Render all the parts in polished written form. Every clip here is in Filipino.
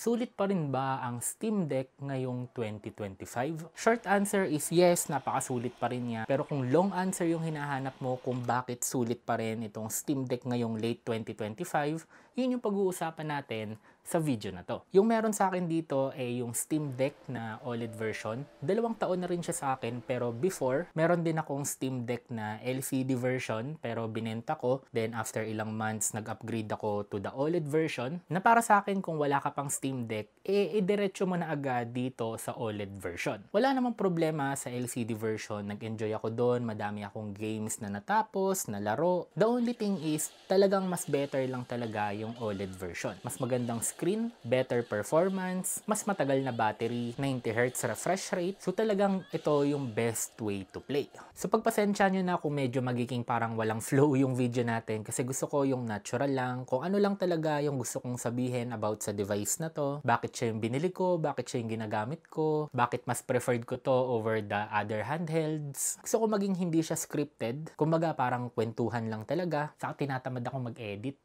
sulit pa rin ba ang Steam Deck ngayong 2025? Short answer is yes, napakasulit pa rin niya. Pero kung long answer yung hinahanap mo kung bakit sulit pa rin itong Steam Deck ngayong late 2025, yun yung pag-uusapan natin sa video na to. Yung meron sa akin dito ay yung Steam Deck na OLED version. 2 taon na rin siya sa akin, pero before, meron din akong Steam Deck na LCD version, pero binenta ko. Then after ilang months, nag-upgrade ako to the OLED version, na para sa akin kung wala ka pang Steam Deck, idiretso mo na agad dito sa OLED version. Wala namang problema sa LCD version. Nag-enjoy ako doon, madami akong games na natapos, na laro. The only thing is, talagang mas better lang talaga yung OLED version. Mas magandang screen, better performance, mas matagal na battery, 90Hz refresh rate. So talagang ito yung best way to play. So pagpasensya nyo na kung medyo magiging parang walang flow yung video natin kasi gusto ko yung natural lang, kung ano lang talaga yung gusto kong sabihin about sa device na to, bakit siya yung binili ko, bakit siya yung ginagamit ko, bakit mas preferred ko to over the other handhelds. Gusto ko maging hindi siya scripted, kumbaga parang kwentuhan lang talaga, saka tinatamad ako mag-edit.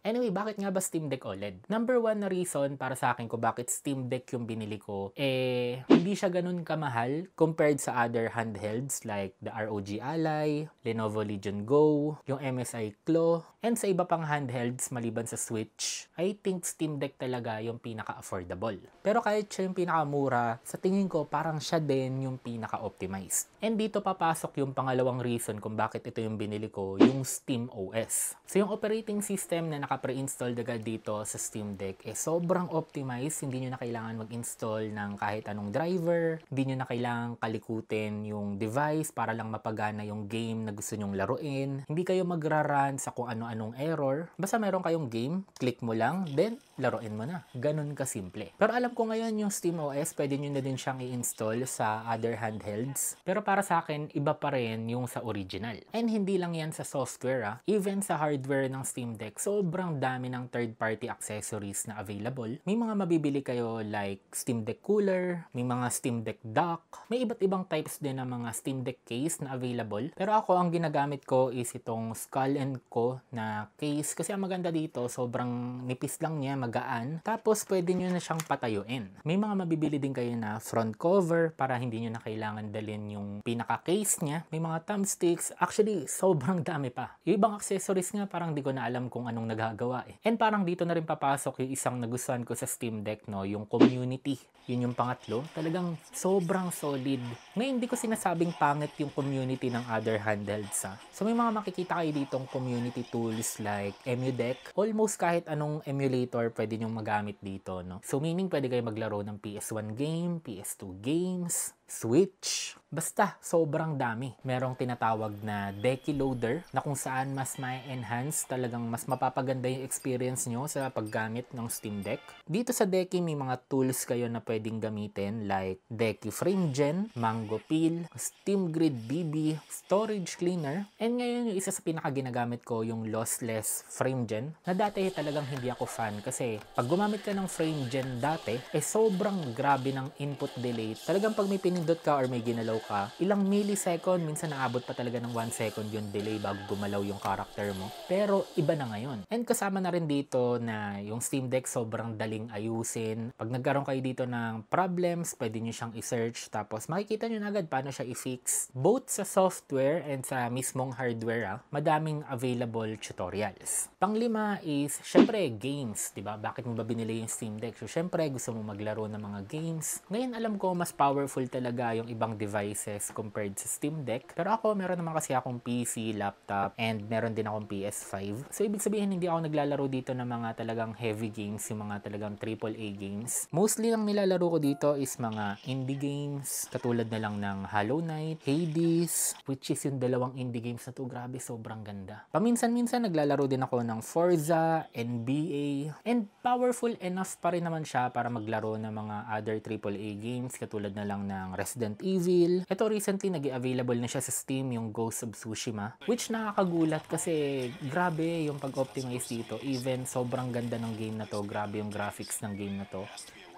Anyway, bakit nga ba Steam Deck OLED? Number one na reason para sa akin kung bakit Steam Deck yung binili ko, hindi siya ganun kamahal compared sa other handhelds like the ROG Ally, Lenovo Legion Go, yung MSI Claw, and sa iba pang handhelds maliban sa Switch. I think Steam Deck talaga yung pinaka-affordable. Pero kahit siya yung pinaka-mura, sa tingin ko parang siya din yung pinaka-optimized. And dito papasok yung pangalawang reason kung bakit ito yung binili ko, yung Steam OS. So yung operating system na naka-pre-installed agad dito sa Steam Deck sobrang optimized. Hindi nyo na kailangan mag-install ng kahit anong driver. Hindi nyo na kailangan kalikutin yung device para lang mapagana yung game na gusto nyong laruin. Hindi kayo magra-run sa kung ano-anong error. Basta meron kayong game, click mo lang, then laruin mo na. Ganun kasimple. Pero alam ko ngayon yung Steam OS, pwede nyo na din siyang i-install sa other handhelds. Pero para sa akin, iba pa rin yung sa original. And hindi lang yan sa software. Even sa hardware ng Steam Deck, sobrang dami ng third-party accessories na available. May mga mabibili kayo like Steam Deck cooler, may mga Steam Deck dock, may iba't ibang types din ng mga Steam Deck case na available. Pero ako, ang ginagamit ko is itong Skull & Co na case kasi ang maganda dito, sobrang nipis lang niya, magaan. Tapos, pwede nyo na siyang patayuin. May mga mabibili din kayo na front cover para hindi nyo na kailangan dalhin yung pinaka-case niya. May mga thumbsticks. Actually, sobrang dami pa. Yung ibang accessories nga, parang di ko na alam kung anong nagagawa And parang dito na rin papasok yung isang nagustuhan ko sa Steam Deck, no? Yung community. Yun yung pangatlo. Talagang sobrang solid. Ngayon, hindi ko sinasabing pangit yung community ng other handhelds, So, may mga makikita kayo ditong community tools like EmuDeck. Almost kahit anong emulator pwede nyong magamit dito, no? So, meaning pwede kayo maglaro ng PS1 game, PS2 games, Switch. Basta, sobrang dami. Merong tinatawag na Decky Loader na kung saan mas ma-enhance, talagang mas mapapaganda yung experience nyo sa paggamit ng Steam Deck. Dito sa Decky, may mga tools kayo na pwedeng gamitin like Decky Frame Gen, Mango Peel, Steam Grid BB, Storage Cleaner, and ngayon yung isa sa pinaka-ginagamit ko, yung Lossless Frame Gen, na dati talagang hindi ako fan kasi pag gumamit ka ng Frame Gen dati, sobrang grabe ng input delay. Talagang pag may pinindot ka or may ginalaw ka, ilang millisecond, minsan naabot pa talaga ng 1 second yung delay bago gumalaw yung character mo. Pero iba na ngayon. And kasama na rin dito na yung Steam Deck sobrang daling ayusin. Pag nagkaroon kayo dito ng problems, pwede nyo siyang i-search tapos makikita nyo na agad paano siya i-fix. Both sa software and sa mismong hardware, madaming available tutorials. Panglima is, syempre, games. Diba? Bakit mo ba binili yung Steam Deck? So, syempre, gusto mo maglaro ng mga games. Ngayon, alam ko, mas powerful talaga yung ibang devices compared sa Steam Deck. Pero ako, meron naman kasi akong PC, laptop, and meron din akong PS5. So, ibig sabihin, hindi ako naglalaro dito ng mga talagang heavy games, yung mga talagang AAA games. Mostly lang nilalaro ko dito is mga indie games, katulad na lang ng Hollow Knight, Hades, which is yung dalawang indie games na to. Grabe, sobrang ganda. Paminsan-minsan, naglalaro din ako ng Forza, NBA, and powerful enough pa rin naman siya para maglaro ng mga other AAA games, katulad na lang ng ng Resident Evil. Ito recently nag-available na siya sa Steam, yung Ghost of Tsushima, which nakakagulat kasi grabe yung pag-optimize dito. Even sobrang ganda ng game na to, grabe yung graphics ng game na to.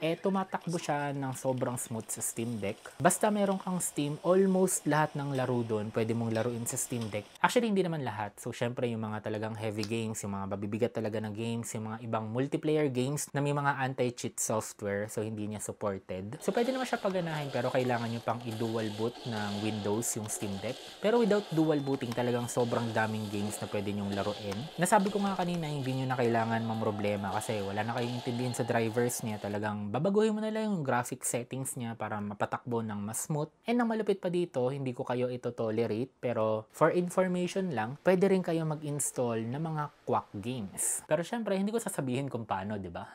Tumatakbo siya ng sobrang smooth sa Steam Deck. Basta meron kang Steam, almost lahat ng laro doon pwede mong laruin sa Steam Deck. Actually, hindi naman lahat. So, syempre, yung mga talagang heavy games, yung mga babibigat talaga na games, yung mga ibang multiplayer games na may mga anti-cheat software, so hindi niya supported. So, pwede naman siya paganahin, pero kailangan nyo pang i-dual boot ng Windows yung Steam Deck. Pero without dual booting, talagang sobrang daming games na pwede nyong laruin. Nasabi ko nga kanina, hindi nyo na kailangan mamroblema kasi wala na kayong intindihin sa drivers niya. Talagang babaguhin mo na lang yung graphic settings niya para mapatakbo ng mas smooth. And ang malupit pa dito, hindi ko kayo ito tolerate, pero for information lang, pwede rin kayo mag-install ng mga quack games. Pero syempre, hindi ko sasabihin kung paano, di ba?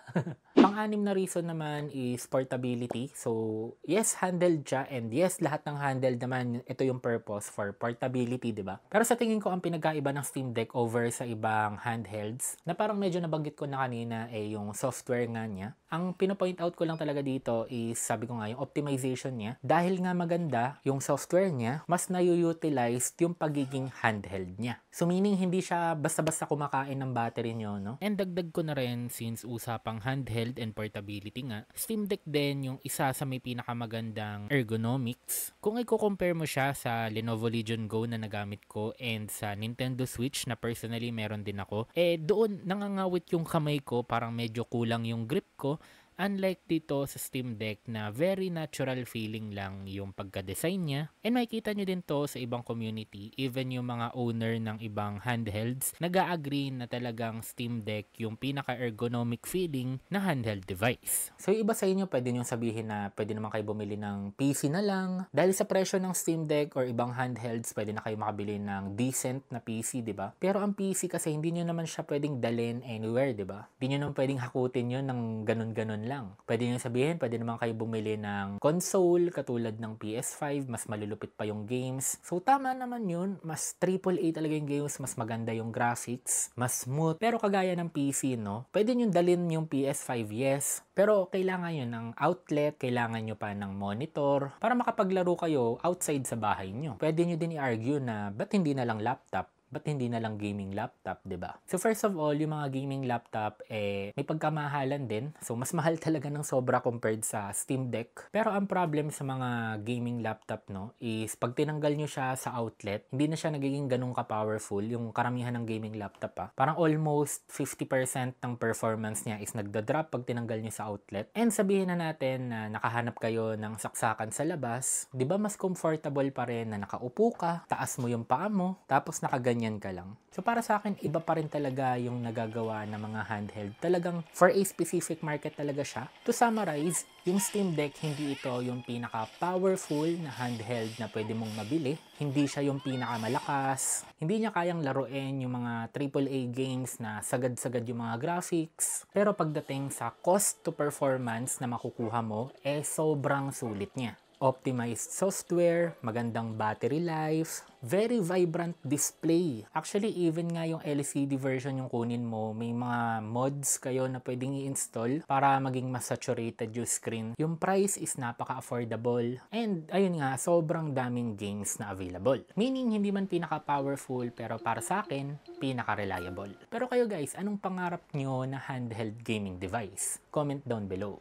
Pang-anim na reason naman is portability. So, yes, handheld siya, and yes, lahat ng handheld naman, ito yung purpose for portability, di ba? Pero sa tingin ko, ang pinagkaiba ng Steam Deck over sa ibang handhelds, na parang medyo nabanggit ko na kanina, yung software nga niya. Ang pinopoint out ko lang talaga dito is, sabi ko nga, yung optimization niya. Dahil nga maganda yung software niya, mas na-utilize yung pagiging handheld niya. So meaning, hindi siya basta-basta kumakain ng battery nyo, no? And dagdag ko na rin, since usapang handheld and portability nga, Steam Deck din yung isa sa may pinakamagandang ergonomics. Kung i-compare mo siya sa Lenovo Legion Go na nagamit ko and sa Nintendo Switch na personally meron din ako, doon nangangawit yung kamay ko, parang medyo kulang yung grip ko. Unlike dito sa Steam Deck na very natural feeling lang yung pagka-design niya. And makikita nyo din to sa ibang community, even yung mga owner ng ibang handhelds, nag-a-agree na talagang Steam Deck yung pinaka-ergonomic feeling na handheld device. So yung iba sa inyo, pwede nyo sabihin na pwede naman kayo bumili ng PC na lang. Dahil sa presyo ng Steam Deck or ibang handhelds, pwede na kayo makabili ng decent na PC, di ba? Pero ang PC kasi hindi nyo naman siya pwedeng dalhin anywhere, di ba? Hindi nyo naman pwedeng hakutin yun ng ganun-ganun lang. Pwede nyo sabihin, pwede naman kayo bumili ng console katulad ng PS5, mas malulupit pa yung games. So tama naman yun, mas AAA talaga yung games, mas maganda yung graphics, mas smooth. Pero kagaya ng PC, no? Pwede nyo dalhin yung PS5, yes. Pero kailangan nyo ng outlet, kailangan nyo pa ng monitor para makapaglaro kayo outside sa bahay nyo. Pwede nyo din i-argue na ba't hindi na lang laptop? Ba't hindi na lang gaming laptop, 'di ba? So first of all, yung mga gaming laptop may pagkamahalan din. So mas mahal talaga ng sobra compared sa Steam Deck. Pero ang problem sa mga gaming laptop, no, is pag tinanggal nyo siya sa outlet, hindi na siya nagiging ganun ka-powerful yung karamihan ng gaming laptop, Parang almost 50% ng performance niya is nagda-drop pag tinanggal nyo sa outlet. And sabihin na natin na nakahanap kayo ng saksakan sa labas, 'di ba mas comfortable pa rin na nakaupo ka, taas mo yung paa mo, tapos nakaganyan ka lang. So para sa akin, iba pa rin talaga yung nagagawa ng mga handheld. Talagang for a specific market talaga siya. To summarize, yung Steam Deck, hindi ito yung pinaka-powerful na handheld na pwede mong mabili. Hindi siya yung pinakamalakas. Hindi niya kayang laruin yung mga AAA games na sagad-sagad yung mga graphics. Pero pagdating sa cost to performance na makukuha mo, sobrang sulit niya. Optimized software, magandang battery life, very vibrant display. Actually, even nga yung LCD version yung kunin mo, may mga mods kayo na pwedeng i-install para maging mas saturated yung screen. Yung price is napaka-affordable. And ayun nga, sobrang daming games na available. Meaning, hindi man pinaka-powerful, pero para sa akin, pinaka-reliable. Pero kayo guys, anong pangarap nyo na handheld gaming device? Comment down below.